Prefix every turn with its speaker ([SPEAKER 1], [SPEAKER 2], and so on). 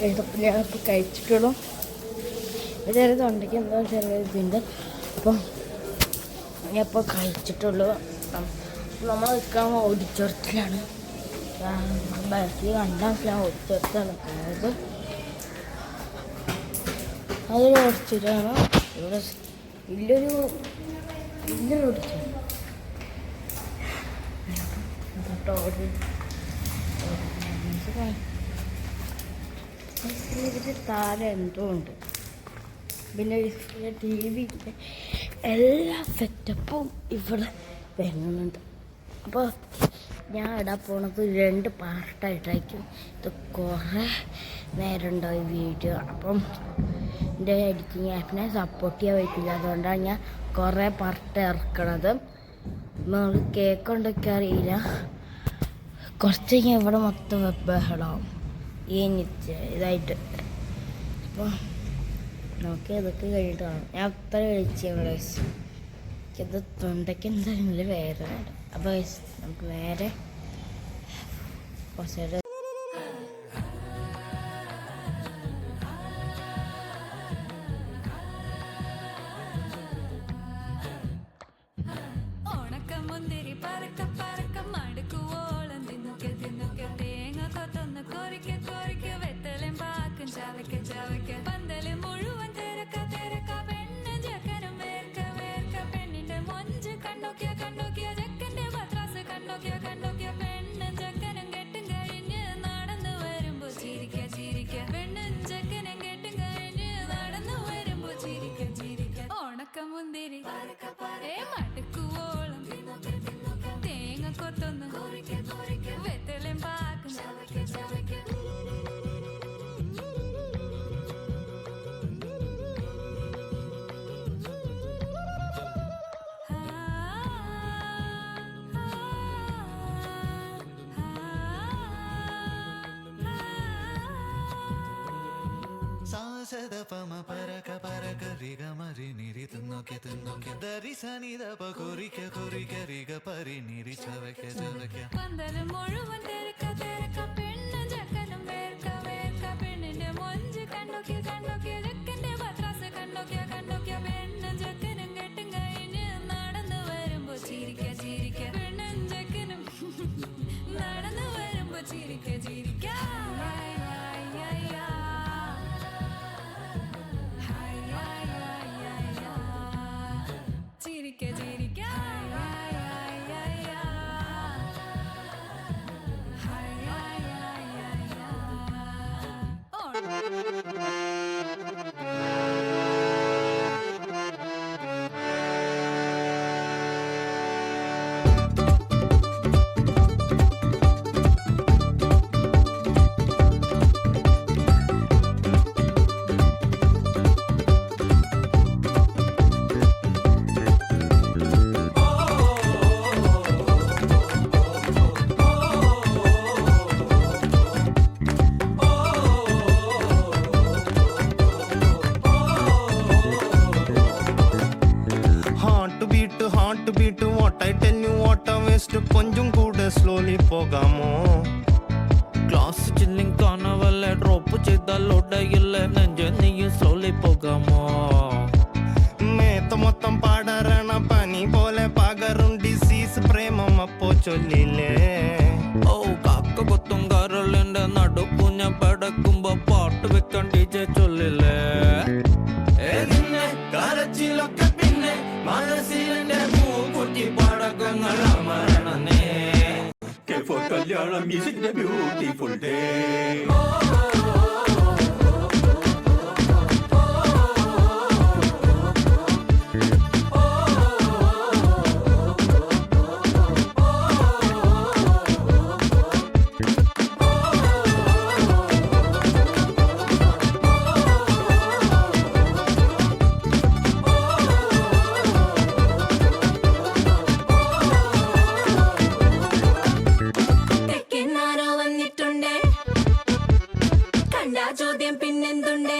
[SPEAKER 1] ഇതപ്പോൾ ഞാനിപ്പോൾ കഴിച്ചിട്ടുള്ളൂ. ചെറിയ തൊണ്ടയ്ക്ക് എന്തോ ചെറിയ ഇതുണ്ട്. അപ്പം ഞാനിപ്പോൾ കഴിച്ചിട്ടുള്ളൂ. നമ്മൾ നിൽക്കാൻ ഓഡിറ്റോറിയത്തിലാണ്. ബാക്കിൽ കണ്ടാൽ ഞാൻ ഓഡിറ്റോറിയത്തിലാണ് നിൽക്കുന്നത്. അതൊരു ഓഡിറ്റോറിയമാണ്. ഇവിടെ വലിയൊരു ഓഡിറ്റോറിയം. ഇതിൻ്റെ താരം എന്തോ ഉണ്ട്. പിന്നെ ടി വിൻ്റെ എല്ലാ സെറ്റപ്പും ഇവിടെ വരുന്നുണ്ട്. അപ്പോൾ ഞാൻ ഇടാൻ പോണത് 2 പാർട്ടായിട്ടായിരിക്കും. ഇത് കുറേ നേരം ഉണ്ടാവും വീഡിയോ. അപ്പം എൻ്റെ എഡിറ്റിങ് ആപ്പിനെ സപ്പോർട്ട് ചെയ്യാൻ പറ്റില്ല. അതുകൊണ്ടാണ് ഞാൻ കുറേ പാർട്ട് ഇറക്കണത്. നമ്മൾ കേക്ക് ഉണ്ടാക്കി അറിയില്ല. കുറച്ച് കഴിഞ്ഞാൽ ഇവിടെ മൊത്തം ബഹളമാവും ഇതായിട്ട്. അപ്പോൾ നമുക്ക് ഇതൊക്കെ കഴിഞ്ഞിട്ട് കാണാം. ഞാൻ അത്ര കഴിച്ചു എനിക്കത് തൊണ്ടയ്ക്ക് എന്തായാലും വേറെ ഉണ്ട്. അപ്പോൾ നമുക്ക് നേരെ കുറച്ച്
[SPEAKER 2] സദപമ പരക പരക റിഗ മരി നിരി തുന്നോക്കെ തുന്നോക്കെ ദരി സനി ദപ കുറിക്ക കുറിക്ക റിഗ പരി നിരി ചവക്ക ചവക്ക
[SPEAKER 3] പന്തല് മുഴുവൻ തിരക്ക തിരക്ക പെണ്ണ് ചക്കനും വേർക്ക വേർക്ക പെണ്ണിന്റെ മൊഞ്ച് കണ്ടോക്കിയ കണ്ടോക്കിയ ചെക്കന്റെ പത്രാസ് കണ്ടോക്കിയ കണ്ടോക്കിയ പെണ്ണും ചക്കനും കെട്ടും കഴിഞ്ഞ് നടന്നു വരുമ്പോ ചിരിക്ക ചിരിക്ക പെണ്ണും ചക്കനും നടന്നു വരുമ്പോ ചിരിക്ക ചിരിക്ക
[SPEAKER 4] కొంచెం కూడా స్లోలీ పోగామో క్లాస్ చిల్లింగ్ కాన వల్ల డ్రాప్ చేద్దా లోడ్ అయ్యలే നെഞ്ചെ നീ സ്ലോലി പോകാമോ മേത്ത മൊത്തം പാടരണ പനി പോലെ പകരും ഡിസീസ് പ്രേമം അപ്പോ ചൊല്ലില്ലേ ഓ കാക്ക കൊത്തും കരളിന്റെ നടുക്കുഞ്ഞ പടക്കുമ്പോ പാട്ട് വെക്കാൻ ഡിജെ ചൊല്ലില്ലേ കരച്ചിലൊക്കെ പിന്നെ മനസ്സിലെ മൂക്കുറ്റി പടക്കങ്ങൾ അമരണനേ for Kalyanam is a beautiful day.
[SPEAKER 3] ചോദ്യം പിന്നെന്തുണ്ടേ